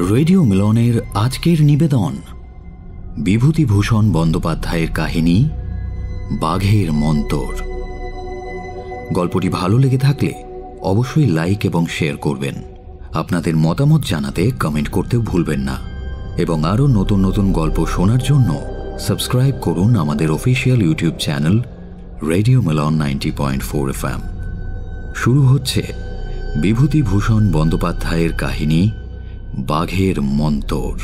Radio মিলনের আজকের নিবেদন বিভূতিভূষণ বন্দ্যোপাধ্যায়ের কাহিনী বাঘের মন্তর। গল্পটি ভালো লেগে থাকলে অবশ্যই লাইক এবং শেয়ার করবেন। আপনাদের মতামত জানাতে কমেন্ট করতেও ভুলবেন না এবং আরও নতুন নতুন গল্প শোনার জন্য সাবস্ক্রাইব করুন আমাদের অফিসিয়াল ইউটিউব চ্যানেল রেডিও মিলন 90.4 FM। শুরু হচ্ছে বিভূতিভূষণ বন্দ্যোপাধ্যায়ের কাহিনী বাঘের মন্তর।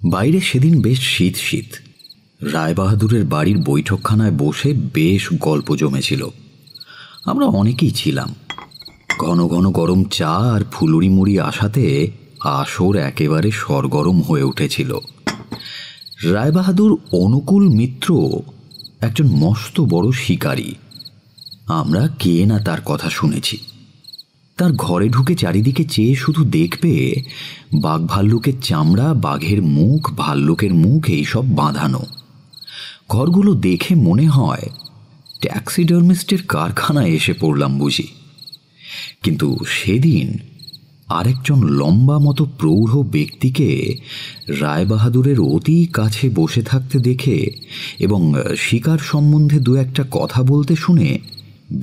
বাইরে সেদিন বেশ শীত শীত। রায়বাহাদুরের বাড়ির বৈঠকখানায় বসে বেশ গল্প জমেছিল। আমরা অনেকেই ছিলাম। ঘন ঘন গরম চা আর ফুলুরি মুড়ি আসাতে আসর একেবারে সরগরম হয়ে উঠেছিল। রায়বাহাদুর অনুকূল মিত্র একজন মস্ত বড় শিকারী। আমরা কে না তার কথা শুনেছি। তার ঘরে ঢুকে চারিদিকে চেয়ে শুধু দেখবে বাঘ ভাল্লুকের চামড়া, বাঘের মুখ, ভাল্লুকের মুখ এইসব বাঁধানো। ঘরগুলো দেখে মনে হয় ট্যাক্সিডার্মিস্টের কারখানায় এসে পড়লাম বুঝি। কিন্তু সেদিন আরেকজন লম্বা মতো প্রৌঢ় ব্যক্তিকে রায়বাহাদুরের অতি কাছে বসে থাকতে দেখে এবং শিকার সম্বন্ধে দু একটা কথা বলতে শুনে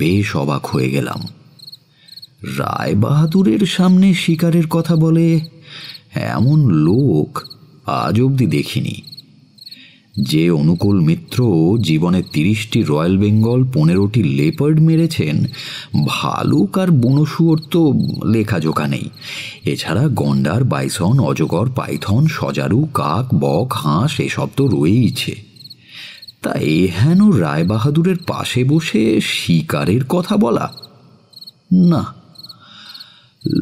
বেশ অবাক হয়ে গেলাম। রায়বাহাদুরের সামনে শিকারের কথা বলে এমন লোক আজ অবধি দেখিনি। যে অনুকূল মিত্র জীবনে 30টি রয়্যাল বেঙ্গল, 15টি লেপার্ড মেরেছেন, ভালুক আর বনশুয়োর তো লেখাজোখা নেই। এছাড়া গন্ডার, বাইসন, অজগর, পাইথন, সজারু, কাক, বক, হাঁস এসব তো রয়েইছে। তা এহেন রায়বাহাদুরের পাশে বসে শিকারের কথা বলা, না,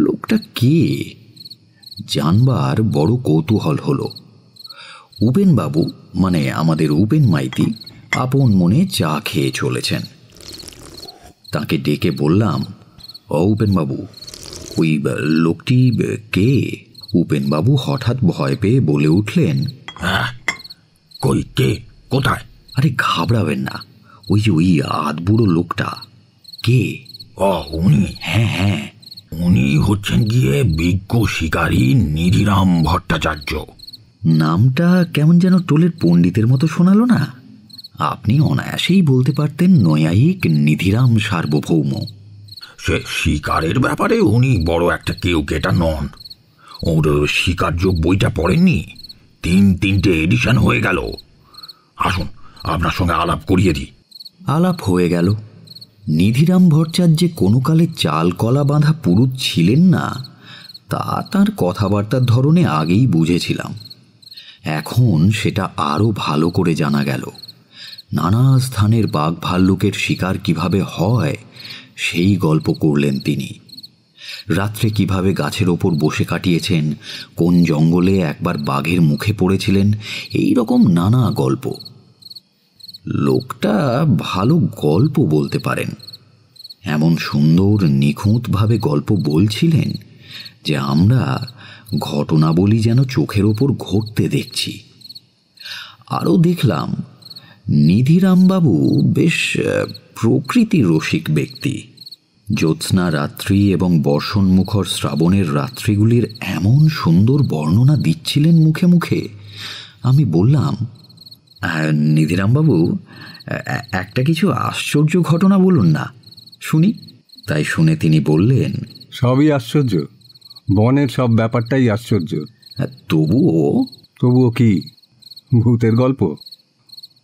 লোকটা কে জানবার বড় কৌতূহল হলো। উপেনবাবু, মানে আমাদের উপেন মাইতি, আপন মনে চা খেয়ে চলেছেন। তাকে ডেকে বললাম, ও উপেনবাবু, ওই লোকটি কে? উপেনবাবু হঠাৎ ভয় পেয়ে বলে উঠলেন, কই, কে, কোথায়? আরে ঘাবড়াবেন না, ওই যে ওই আধবুড়ো লোকটা। কে? ও উনি? হ্যাঁ হ্যাঁ, উনি হচ্ছেন গিয়ে বিজ্ঞ শিকারী নিধিরাম ভট্টাচার্য। নামটা কেমন যেন টোলের পণ্ডিতের মতো শোনালো না? আপনি অনায়াসেই বলতে পারতেন নৈয়ায়িক নিধিরাম সার্বভৌম। সে শিকারের ব্যাপারে উনি বড় একটা কেউ কেটা নন। ওর শিকারযোগ বইটা পড়েননি? 3টে এডিশন হয়ে গেল। আসুন আপনার সঙ্গে আলাপ করিয়ে দিই। আলাপ হয়ে গেল। নিধিরাম ভট্টাচার্য যে কোনো কালে চাল কলা বাঁধা পুরুত ছিলেন না তা তাঁর কথাবার্তার ধরনে আগেই বুঝেছিলাম। এখন সেটা আরও ভালো করে জানা গেল। নানা স্থানের বাঘ ভাল্লুকের শিকার কিভাবে হয় সেই গল্প করলেন তিনি। রাত্রে কিভাবে গাছের ওপর বসে কাটিয়েছেন, কোন জঙ্গলে একবার বাঘের মুখে পড়েছিলেন, এই রকম নানা গল্প। লোকটা ভালো গল্প বলতে পারেন। এমন সুন্দর নিখুঁতভাবে গল্প বলছিলেন যে আমরা ঘটনাবলী যেন চোখের ওপর ঘটতে দেখছি। আরও দেখলাম নিধিরামবাবু বেশ প্রকৃতি রসিক ব্যক্তি। জ্যোৎস্না রাত্রি এবং বর্ষণমুখর শ্রাবণের রাত্রিগুলির এমন সুন্দর বর্ণনা দিচ্ছিলেন মুখে মুখে। আমি বললাম, নিধিরামবাবু, একটা কিছু আশ্চর্য ঘটনা বলুন না, শুনি। তাই শুনে তিনি বললেন, সবই আশ্চর্য, বনের সব ব্যাপারটাই আশ্চর্য। তবুও কি? ভূতের গল্প?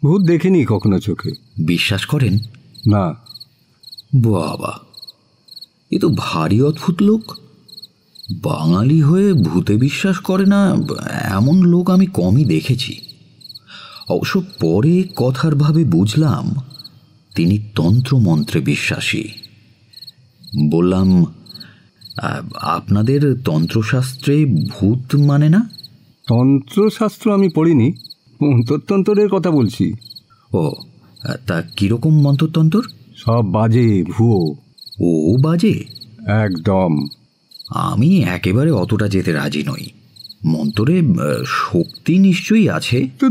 ভূত দেখিনি কখনো চোখে। বিশ্বাস করেন না? বাবা, এ তো ভারী অদ্ভুত লোক। বাঙালি হয়ে ভূতে বিশ্বাস করে না এমন লোক আমি কমই দেখেছি। অবশ্য পরে কথার ভাবে বুঝলাম তিনি তন্ত্রমন্ত্রে বিশ্বাসী। বললাম, আপনাদের তন্ত্রশাস্ত্রে ভূত মানে না? তন্ত্রশাস্ত্র আমি পড়িনি, মন্ত্রতন্ত্রের কথা বলছি। ও, তা কিরকম মন্ত্রতন্ত্র? সব বাজে, ভুয়ো। ও বাজে? একদম। আমি একেবারে অতটা যেতে রাজি নই। মন্ত্রে শক্তি নিশ্চয়ই আছে। তো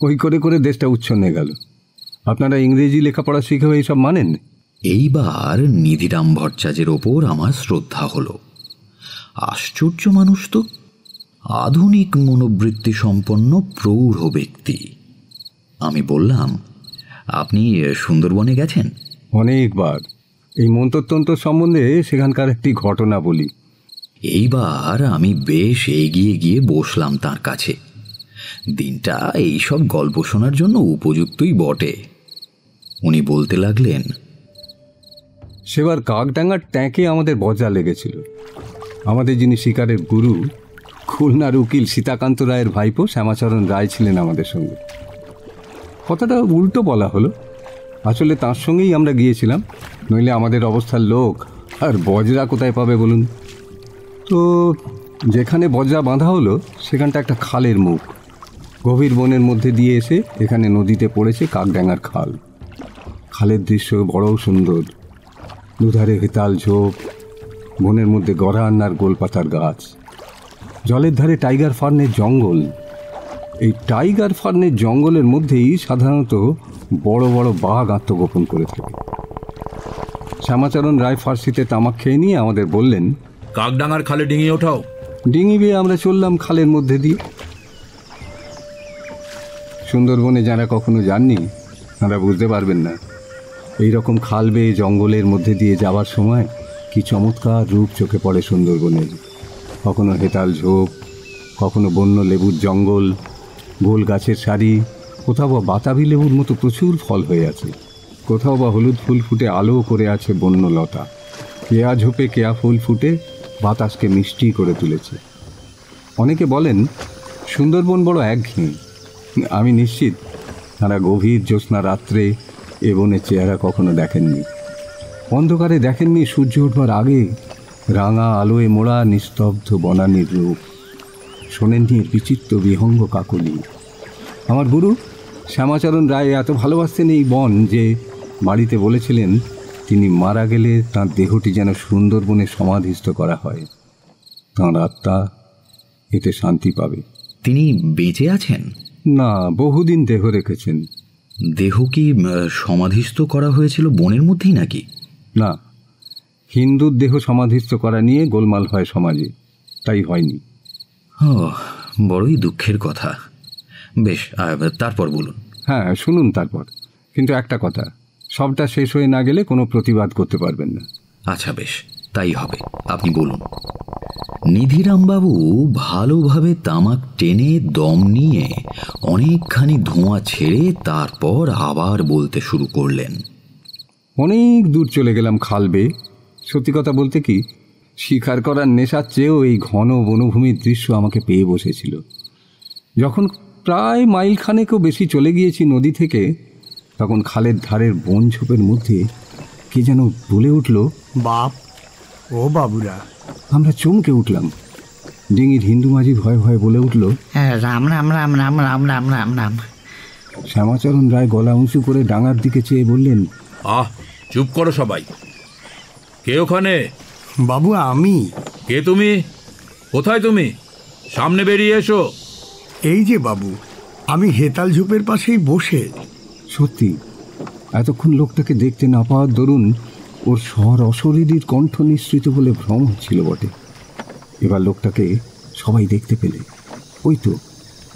ওই করে করে দেশটা উচ্ছন্নে গেল। আপনারা ইংরেজি লেখাপড়া শিখে এইসব মানেন? এইবার নিধিরাম ভট্টাচার্যের ওপর আমার শ্রদ্ধা হলো। আশ্চর্য মানুষ তো, আধুনিক মনোবৃত্তি সম্পন্ন প্রৌঢ় ব্যক্তি। আমি বললাম, আপনি সুন্দরবনে গেছেন? অনেকবার। এই মন্তরতন্ত্র সম্বন্ধে সেখানকার একটি ঘটনা বলি। এইবার আমি বেশ এগিয়ে গিয়ে বসলাম তার কাছে। দিনটা এইসব গল্প শোনার জন্য উপযুক্তই বটে। উনি বলতে লাগলেন, সেবার কাকডাঙ্গার ট্যাঁকে আমাদের বজা লেগেছিল। আমাদের যিনি শিকারের গুরু, খুলনার উকিল সীতাকান্ত রায়ের ভাইপো শ্যামাচরণ রায় ছিলেন আমাদের সঙ্গে। কথাটা উল্টো বলা হলো, আসলে তার সঙ্গেই আমরা গিয়েছিলাম, নইলে আমাদের অবস্থার লোক আর বজরা কোথায় পাবে বলুন। তো যেখানে বজরা বাঁধা হলো সেখানটা একটা খালের মুখ। গভীর বনের মধ্যে দিয়ে এসে এখানে নদীতে পড়েছে কাকডাঙ্গার খাল। খালের দৃশ্য বড় সুন্দর। দুধারে হেতাল ঝোপ, বনের মধ্যে গরান আর গোলপাতার গাছ, জলের ধারে টাইগার ফার্নের জঙ্গল। এই টাইগার ফার্নের জঙ্গলের মধ্যেই সাধারণত বড় বড় বাঘ আত্মগোপন করে থাকে। শ্যামাচরণ রায় ফার্সিতে তামাক খেয়ে নিয়ে আমাদের বললেন, কাকডাঙ্গার খালে ডিঙি ওঠাও। ডিঙি বেয়ে আমরা চললাম খালের মধ্যে দিয়ে। সুন্দরবনে যারা কখনো যাননি তারা বুঝতে পারবেন না, এই রকম খাল বেয়ে জঙ্গলের মধ্যে দিয়ে যাওয়ার সময় কি চমৎকার রূপ চোখে পড়ে সুন্দরবনের। কখনো হেতাল ঝোপ, কখনো বন্য লেবুর জঙ্গল, গোল গাছের সারি, কোথাও বা বাতাবি লেবুর মতো প্রচুর ফল হয়ে আছে, কোথাও বা হলুদ ফুল ফুটে আলো করে আছে বন্য লতা। কেয়া ঝোপে কেয়া ফুল ফুটে বাতাসকে মিষ্টি করে তুলেছে। অনেকে বলেন সুন্দরবন বড় একঘেয়ে। আমি নিশ্চিত তারা গভীর জ্যোৎস্না রাত্রে এ বনের চেহারা কখনো দেখেননি। অন্ধকারে দেখেননি সূর্য উঠবার আগে রাঙা আলোয় মোড়া নিস্তব্ধ বনানীর রূপ। শোনেননি বিচিত্র বিহঙ্গ কাকলি। আমার গুরু শ্যামাচরণ রায় এত ভালোবাসতেন এই বন যে বাড়িতে বলেছিলেন তিনি মারা গেলে তাঁর দেহটি যেন সুন্দরবনে সমাধিস্থ করা হয়। তাঁর আত্মা এতে শান্তি পাবে। তিনি বেঁচে আছেন? না, বহুদিন দেহ রেখেছেন। দেহ কি সমাধিস্থ করা হয়েছিল বনের মধ্যেই নাকি? না, হিন্দুর দেহ সমাধিস্থ করা নিয়ে গোলমাল হয় সমাজে, তাই হয়নি। ও, বড়ই দুঃখের কথা। বেশ, তারপর বলুন। হ্যাঁ, শুনুন তারপর। কিন্তু একটা কথা, সবটা শেষ হয়ে না গেলে কোনো প্রতিবাদ করতে পারবেন না। আচ্ছা বেশ, তাই হবে, আপনি বলুন। নিধিরামবাবু ভালোভাবে তামাক টেনে দম নিয়ে অনেকখানি ধোঁয়া ছেড়ে তারপর আবার বলতে শুরু করলেন। অনেক দূর চলে গেলাম খাল বেয়ে। সত্যি কথা বলতে কি, শিকার করার নেশার চেয়েও এই ঘন বনভূমির দৃশ্য আমাকে পেয়ে বসেছিল। যখন প্রায় মাইল খানেকও বেশি চলে গিয়েছি নদী থেকে, তখন খালের ধারের বন ঝোপের মধ্যে কে যেন বলে উঠল, বাপ ও বাবুরা। আমরা চমকে উঠলাম। ডিঙির হিন্দু মাঝি ভয়ে ভয়ে বলে উঠল, রাম রাম রাম রাম রাম রাম রাম রাম। শ্যামাচরণ রায় গলা উঁচু করে ডাঙার দিকে চেয়ে বললেন, আহ, চুপ করো সবাই। কে ওখানে? বাবু আমি। কে তুমি? কোথায় তুমি? সামনে বেরিয়ে এসো। এই যে বাবু, আমি হেতাল ঝোপের পাশেই বসে। সত্যি এতক্ষণ লোকটাকে দেখতে না পাওয়ার দরুন ওর স্বর অশরীরীর কণ্ঠ নিঃসৃত বলে ভ্রম হচ্ছিল বটে। এবার লোকটাকে সবাই দেখতে পেলে। ওই তো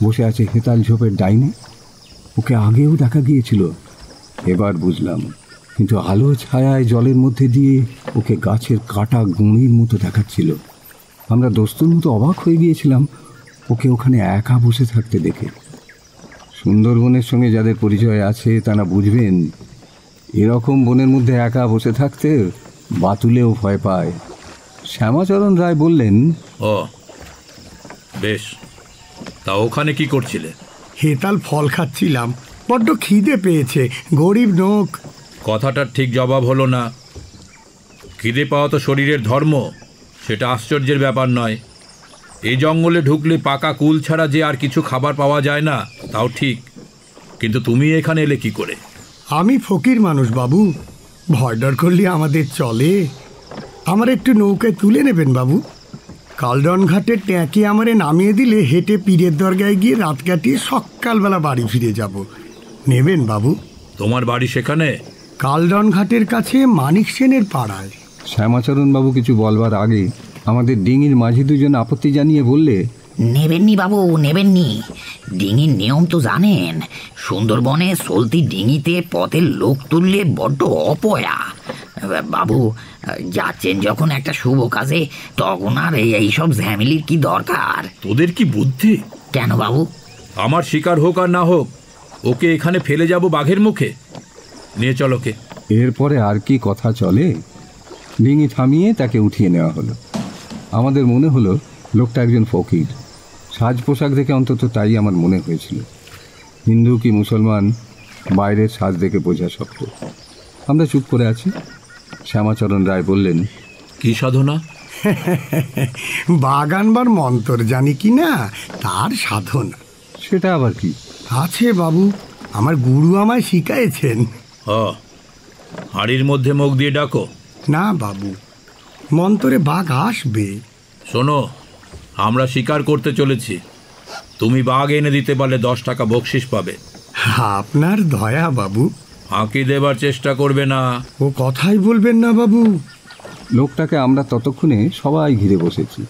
বসে আছে হেতাল ঝোপের ডাইনে। ওকে আগেও দেখা গিয়েছিল, এবার বুঝলাম। কিন্তু আলো ছায়ায় জলের মধ্যে দিয়ে ওকে গাছের কাটা গুঁড়ির মতো দেখাচ্ছিল। আমরা দোস্তুর মতো অবাক হয়ে গিয়েছিলাম ওকে ওখানে একা বসে থাকতে দেখে। সুন্দরবনের সঙ্গে যাদের পরিচয় আছে তারা বুঝবেন, এরকম বনের মধ্যে একা বসে থাকতে বাতুলেও ভয় পায়। শ্যামাচরণ রায় বললেন, ও বেশ, তা ওখানে কি করছিলে? হেতাল ফল খাচ্ছিলাম, বড্ড খিদে পেয়েছে, গরিব নোক। কথাটার ঠিক জবাব হলো না। খিদে পাওয়া তো শরীরের ধর্ম, সেটা আশ্চর্যের ব্যাপার নয়। এই জঙ্গলে ঢুকলে পাকা কুল ছাড়া যে আর কিছু খাবার পাওয়া যায় না তাও ঠিক, কিন্তু তুমি এখানে এলে কি করে? আমি ফকির মানুষ বাবু, ভয় ডর করলে আমাদের চলে। আমার একটু নৌকায় তুলে নেবেন বাবু। কালডন ঘাটের ট্যাঁকে আমারে নামিয়ে দিলে হেঁটে পীরের দরগায় গিয়ে রাত কাটিয়ে সকালবেলা বাড়ি ফিরে যাব। নেবেন বাবু? তোমার বাড়ি সেখানে? কালডন ঘাটের কাছে মানিক সেনের পাড়ায়। শ্যামাচরণবাবু কিছু বলবার আগে আমাদের ডিঙির মাঝি দুজন আপত্তি জানিয়ে বললে, নেবেননি বাবু, নেবেননি। ডিঙির নিয়ম তো জানেন, সুন্দরবনে চলতি ডিঙিতে পথের লোক তুললে বড্ড অপয়া। বাবু, যাচ্ছেন যখন একটা শুভ কাজে, তখন আর এইসব ঝ্যামেলির কি দরকার? তোদের কি বুদ্ধি? কেন বাবু? আমার শিকার হোক আর না হোক, ওকে এখানে ফেলে যাব বাঘের মুখে? নিয়ে চল ওকে। এরপরে আর কি কথা চলে? ডিঙি থামিয়ে তাকে উঠিয়ে নেওয়া হলো। আমাদের মনে হলো লোকটা একজন ফকির। সাজ পোশাক দেখে অন্তত তাই আমার মনে হয়েছিল। হিন্দু কি মুসলমান বাইরের সাজ দেখে বোঝা শক্ত। আমরা চুপ করে আছি। শ্যামাচরণ রায় বললেন, কি সাধনা? বাঘ আনবার মন্তর জানি কি না, তার সাধনা। সেটা আবার কি? আছে বাবু, আমার গুরু আমায় শিখাইছেন। হাড়ির মধ্যে মুখ দিয়ে ডাকো। না বাবু, মন্তরে বাঘ আসবে। শোনো, আমরা শিকার করতে চলেছি। তুমি বাঘ এনে দিতে পারলে 10 টাকা বকশিস পাবে। আপনার দয়া বাবু। ফাঁকি দেবার চেষ্টা করবে না। ও কথাই বলবেন না বাবু। লোকটাকে আমরা ততক্ষণে সবাই ঘিরে বসেছি।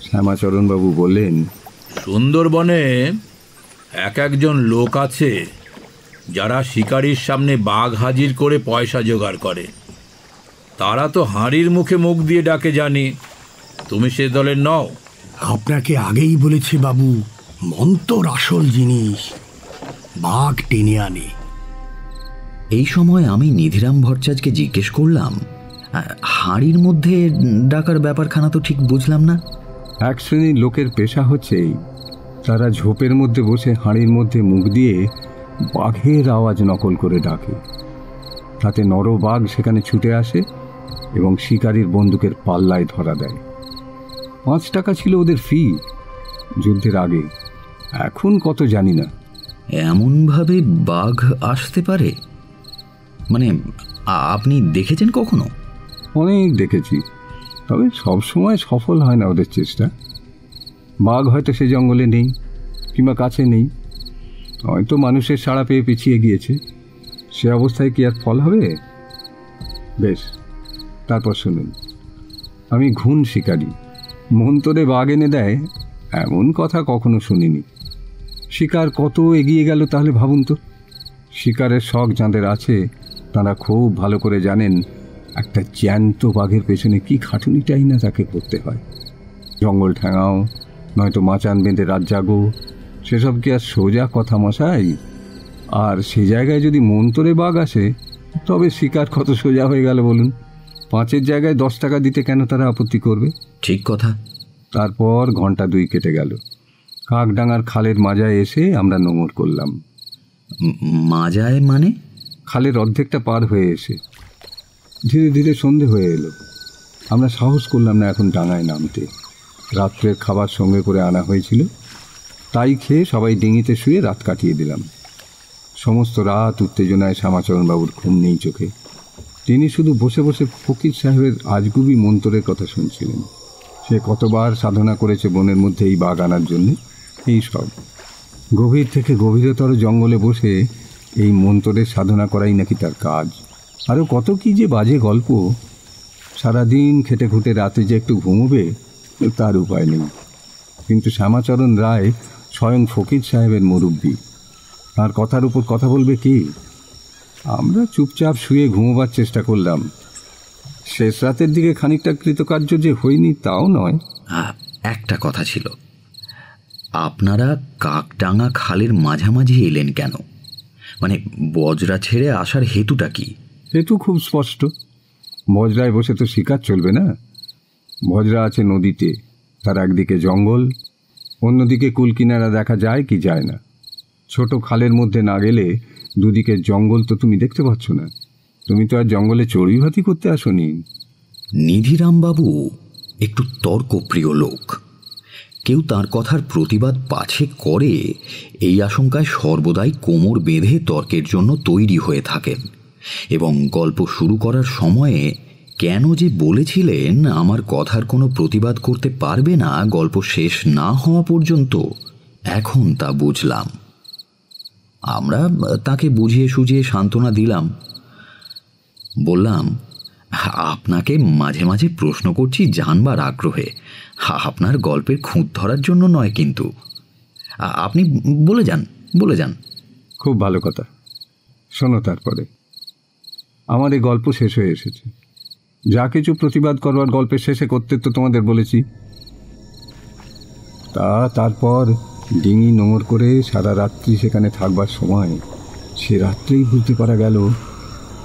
শ্যামাচরণবাবু বললেন, সুন্দরবনে একজন লোক আছে যারা শিকারির সামনে বাঘ হাজির করে পয়সা জোগাড় করে। তারা তো হাঁড়ির মুখে মুখ দিয়ে ডাকে জানি। তুমি সে দলের নও? আপনাকে আগেই বলেছি বাবু, মন্তর আসল জিনিস, বাঘ টেনে আনে। এই সময় আমি নিধিরাম ভট্টাচার্যকে জিজ্ঞেস করলাম, হাঁড়ির মধ্যে ডাকার ব্যাপারখানা তো ঠিক বুঝলাম না। এক শ্রেণীর লোকের পেশা হচ্ছে এই, তারা ঝোপের মধ্যে বসে হাঁড়ির মধ্যে মুখ দিয়ে বাঘের আওয়াজ নকল করে ডাকে। তাতে নরবাঘ সেখানে ছুটে আসে এবং শিকারীর বন্দুকের পাল্লায় ধরা দেয়। 5 টাকা ছিল ওদের ফি যুদ্ধের আগে, এখন কত জানি না। এমনভাবে বাঘ আসতে পারে? মানে আপনি দেখেছেন কখনো? অনেক দেখেছি, তবে সবসময় সফল হয় না ওদের চেষ্টা। বাঘ হয়তো সে জঙ্গলে নেই কিংবা কাছে নেই, হয়তো মানুষের সাড়া পেয়ে পিছিয়ে গিয়েছে। সে অবস্থায় কি আর ফল হবে? বেশ, তারপর শুনুন। আমি ঘুণ শিকারি, মন্তরে বাঘ এনে দেয় এমন কথা কখনো শুনিনি। শিকার কত এগিয়ে গেল তাহলে ভাবুন তো। শিকারের শখ যাঁদের আছে তারা খুব ভালো করে জানেন একটা জ্যান্ত বাঘের পেছনে কি খাটুনিটাই না তাকে করতে হয়। জঙ্গল ঠেঙাও, নয়তো মাচান বেঁধে রাত জাগো, সেসব কি আর সোজা কথা মশাই? আর সে জায়গায় যদি মন্তরে বাঘ আসে, তবে শিকার কত সোজা হয়ে গেল বলুন। 5-এর জায়গায় 10 টাকা দিতে কেন তারা আপত্তি করবে? ঠিক কথা। তারপর ঘন্টা 2 কেটে গেল। কাকডাঙ্গার খালের মাজায় এসে আমরা নোঙর করলাম। মাজায় মানে? খালের অর্ধেকটা পার হয়ে এসে ধীরে ধীরে সন্ধে হয়ে এলো। আমরা সাহস করলাম না এখন ডাঙায় নামতে। রাত্রের খাবার সঙ্গে করে আনা হয়েছিল, তাই খেয়ে সবাই ডিঙিতে শুয়ে রাত কাটিয়ে দিলাম। সমস্ত রাত উত্তেজনায় শ্যামাচরণবাবুর ঘুম নেই চোখে। তিনি শুধু বসে বসে ফকির সাহেবের আজগুবি মন্তরের কথা শুনছিলেন। সে কতবার সাধনা করেছে বনের মধ্যে এই বাঘ আনার জন্যে। এই সব গভীর থেকে গভীরতর জঙ্গলে বসে এই মন্তরের সাধনা করাই নাকি তার কাজ। আরও কত কি যে বাজে গল্প। সারাদিন খেটে খুঁটে রাতে যে একটু ঘুমোবে তার উপায় নেই। কিন্তু শ্যামাচরণ রায় স্বয়ং ফকির সাহেবের মুরব্বী, তার কথার উপর কথা বলবে কি? আমরা চুপচাপ শুয়ে ঘুমোবার চেষ্টা করলাম। শেষ রাতের দিকে খানিকটা কৃতকার্য যে হয়নি তাও নয়। একটা কথা ছিল, আপনারা কাকডাঙ্গা খালের মাঝামাঝি এলেন কেন? মানে বজরা ছেড়ে আসার হেতুটা কি? হেতু খুব স্পষ্ট। বজরায় বসে তো শিকার চলবে না। বজরা আছে নদীতে, তার একদিকে জঙ্গল, অন্যদিকে কুলকিনারা দেখা যায় কি যায় না। ছোট খালের মধ্যে না গেলে দুদিকে জঙ্গল তো তুমি দেখতে পাচ্ছ না। তুমি তো আর জঙ্গলে চড়ুইভাতি করতে আসনি। নিধিরামবাবু একটু তর্কপ্রিয় লোক। কেউ তার কথার প্রতিবাদ পাছে করে এই আশঙ্কায় সর্বদাই কোমর বেঁধে তর্কের জন্য তৈরি হয়ে থাকেন, এবং গল্প শুরু করার সময়ে কেন যে বলেছিলেন আমার কথার কোনো প্রতিবাদ করতে পারবে না গল্প শেষ না হওয়া পর্যন্ত, এখন তা বুঝলাম। আমরা তাকে বুঝিয়ে সুঝিয়ে সান্ত্বনা দিলাম। বললাম, আপনাকে মাঝে মাঝে প্রশ্ন করছি জানবার আগ্রহে, আপনার গল্পের খুঁত ধরার জন্য নয় কিন্তু। আপনি বলে যান, বলে যান। খুব ভালো কথা, শোনো। তারপরে আমার এই গল্প শেষ হয়ে এসেছে। যা কিছু প্রতিবাদ করবার গল্পের শেষে করতে তো তোমাদের বলেছি। তারপর ডিঙি নোঙর করে সারা রাত্রি সেখানে থাকবার সময় সে রাত্রেই বুঝতে পারা গেল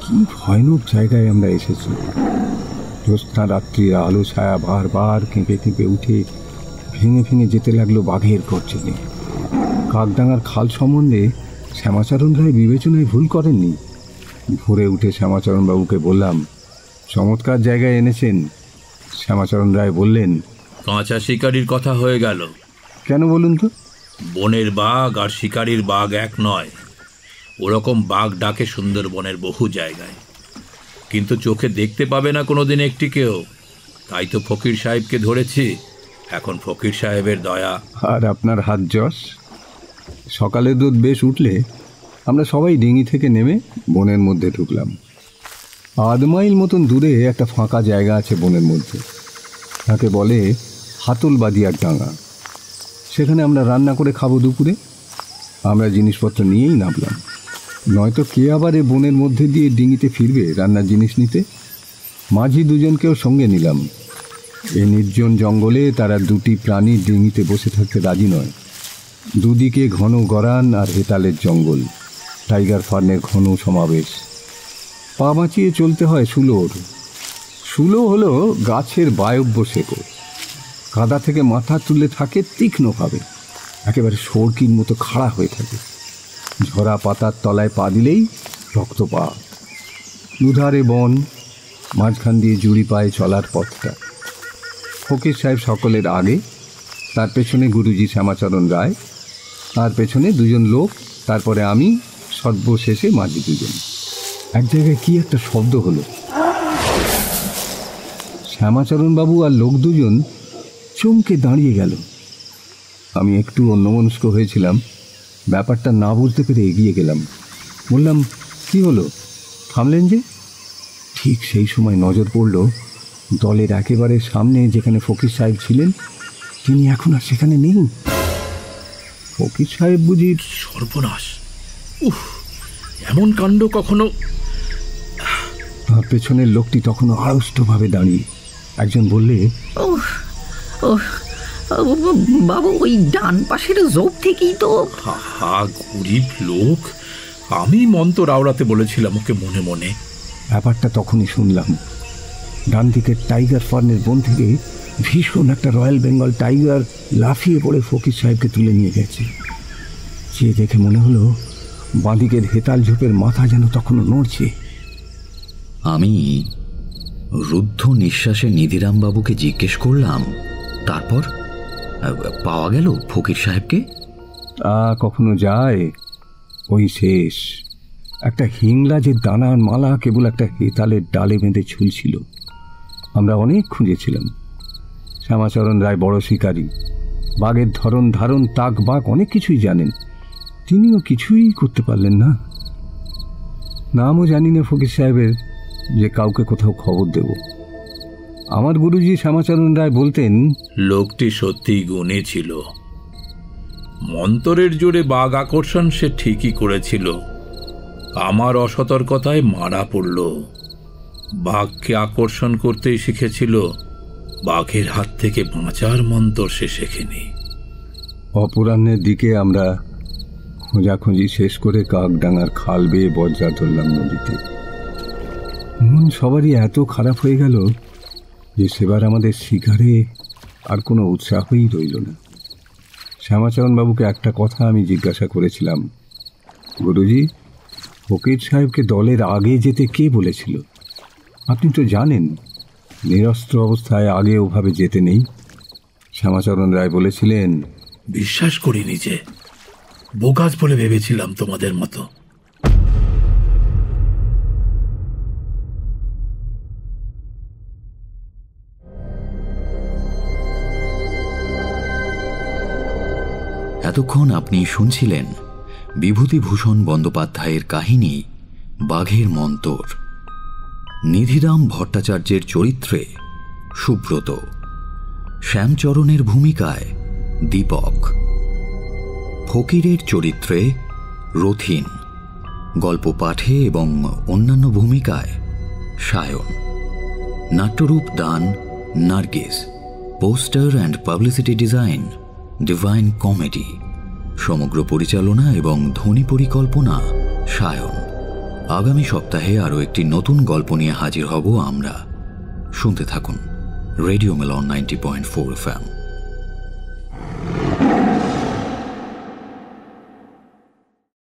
কি ভয়ানক জায়গায় আমরা এসেছি। জ্যোৎস্না রাত্রির আলো ছায়া বারবার কেঁপে কেঁপে উঠে ভেঙে ভেঙে যেতে লাগলো বাঘের গর্জনে। কাকডাঙ্গার খাল সম্বন্ধে শ্যামাচরণ রায় বিবেচনায় ভুল করেননি। ভোরে উঠে শ্যামাচরণবাবুকে বললাম, চমৎকার জায়গায় এনেছেন। শ্যামাচরণ রায় বললেন, কাঁচা শিকারির কথা হয়ে গেল। কেন বলুন তো? বনের বাঘ আর শিকারির বাঘ এক নয়। ওরকম বাঘ ডাকে সুন্দরবনের বহু জায়গায়, কিন্তু চোখে দেখতে পাবে না কোনোদিন একটিকেও। তাই তো ফকির সাহেবকে ধরেছি। এখন ফকির সাহেবের দয়া আর আপনার হাত যশ। সকালের রোদ বেশ উঠলে আমরা সবাই ডিঙি থেকে নেমে বনের মধ্যে ঢুকলাম। 8 মাইল মতন দূরে একটা ফাঁকা জায়গা আছে বনের মধ্যে, তাকে বলে হাতলবাদিয়ার ডাঙা। সেখানে আমরা রান্না করে খাবো দুপুরে। আমরা জিনিসপত্র নিয়েই নামলাম, নয়তো কে আবার এ বনের মধ্যে দিয়ে ডিঙিতে ফিরবে রান্নার জিনিস নিতে। মাঝি দুজনকেও সঙ্গে নিলাম। এই নির্জন জঙ্গলে তারা দুটি প্রাণী ডিঙিতে বসে থাকতে রাজি নয়। দুদিকে ঘন গরান আর হেতালের জঙ্গল, টাইগার ফার্নের ঘন সমাবেশ। পা বাঁচিয়ে চলতে হয় সুলোর। সুলো হলো গাছের বায়ব্য শেকড়, কাদা থেকে মাথা তুলে থাকে তীক্ষ্ণভাবে, একেবারে সড়কির মতো খাড়া হয়ে থাকে। ঝরা পাতার তলায় পা দিলেই রক্তপাত। দুধারে বন, মাঝখান দিয়ে জুড়ি পায়ে চলার পথটা। ফকির সাহেব সকলের আগে, তার পেছনে গুরুজি শ্যামাচরণ রায়, তার পেছনে দুজন লোক, তারপরে আমি, সর্বশেষে মাঝি দুজন। এক জায়গায় কি একটা শব্দ হলো। শ্যামাচরণবাবু আর লোক দুজন চমকে দাঁড়িয়ে গেল। আমি একটু অন্যমনস্ক হয়েছিলাম, ব্যাপারটা না বুঝতে পেরে এগিয়ে গেলাম। বললাম, কি হলো, থামলেন যে? ঠিক সেই সময় নজর পড়ল দলের একেবারে সামনে যেখানে ফকির সাহেব ছিলেন, তিনি এখন আর সেখানে নেই। ফকির সাহেব বুঝি? সর্বনাশ! উফ, এমন কাণ্ড কখনো। তার পেছনের লোকটি তখনও আড়ষ্টভাবে দাঁড়িয়ে। একজন বললে, বাবু, ওই ডান পাশের জোপ থেকেই তো। হা, গরিব লোক। আমি মন্ত্র আওড়াতে বলেছিলাম ওকে মনে মনে। ব্যাপারটা তখনই শুনলাম। ডান দিকের টাইগার ফার্নের বন থেকে ভীষণ একটা রয়্যাল বেঙ্গল টাইগার লাফিয়ে পড়ে ফকির সাহেবকে তুলে নিয়ে গেছে। যে দেখে মনে হলো বাঁদিকের হেতাল ঝোপের মাথা যেন তখনও নড়ছে। আমি রুদ্ধ নিঃশ্বাসে নিধিরামবাবুকে জিজ্ঞেস করলাম, তারপর পাওয়া গেল ফকির সাহেবকে? তা কখনো যায়? ওই শেষ। একটা হিংলাজের দানার মালা কেবল একটা হেতালের ডালে বেঁধে ঝুলছিল। আমরা অনেক খুঁজেছিলাম। শ্যামাচরণ রায় বড় শিকারী, বাঘের ধরন ধারণ, তাক বাঘ অনেক কিছুই জানেন। তিনিও কিছুই করতে পারলেন না। নামও জানি না ফকির সাহেবের, যে কাউকে কোথাও খবর দেব। আমার গুরুজি শ্যামাচরণ রায় বলতেন, লোকটি সত্যিই গুণী ছিল। মন্তরের জোরে বাঘ আকর্ষণ সে ঠিকই করেছিল। আমার অসতর্কতায় মারা পড়ল। বাঘকে আকর্ষণ করতেই শিখেছিল, বাঘের হাত থেকে বাঁচার মন্তর সে শেখেনি। অপরাহ্নের দিকে আমরা খোঁজাখুঁজি শেষ করে কাকডাঙ্গার খাল বেয়ে বজ্রা ধরলাম নদীতে। মন সবারই এত খারাপ হয়ে গেল যে সেবার আমাদের শিকারে আর কোনো উৎসাহই রইল না। শ্যামাচরণবাবুকে একটা কথা আমি জিজ্ঞাসা করেছিলাম, গুরুজি, ফকির সাহেবকে দলের আগে যেতে কে বলেছিল? আপনি তো জানেন নিরস্ত্র অবস্থায় আগে ওভাবে যেতে নেই। শ্যামাচরণ রায় বলেছিলেন, বিশ্বাস করিনি, যে বোগাস বলে ভেবেছিলাম তোমাদের মতো। এতক্ষণ আপনি শুনছিলেন বিভূতিভূষণ বন্দ্যোপাধ্যায়ের কাহিনী বাঘের মন্তর। নিধিরাম ভট্টাচার্যের চরিত্রে সুব্রত, শ্যামচরণের ভূমিকায় দীপক, ফকিরের চরিত্রে রথিন, গল্প পাঠে এবং অন্যান্য ভূমিকায় সায়ন, নাট্যরূপ দান Nargis, poster and publicity design divine comedy, সমগ্র পরিচালনা এবং ধ্বনি পরিকল্পনা সায়ন। আগামী সপ্তাহে আরও একটি নতুন গল্প নিয়ে হাজির হব আমরা। শুনতে থাকুন রেডিও মেলন 90.4 FM।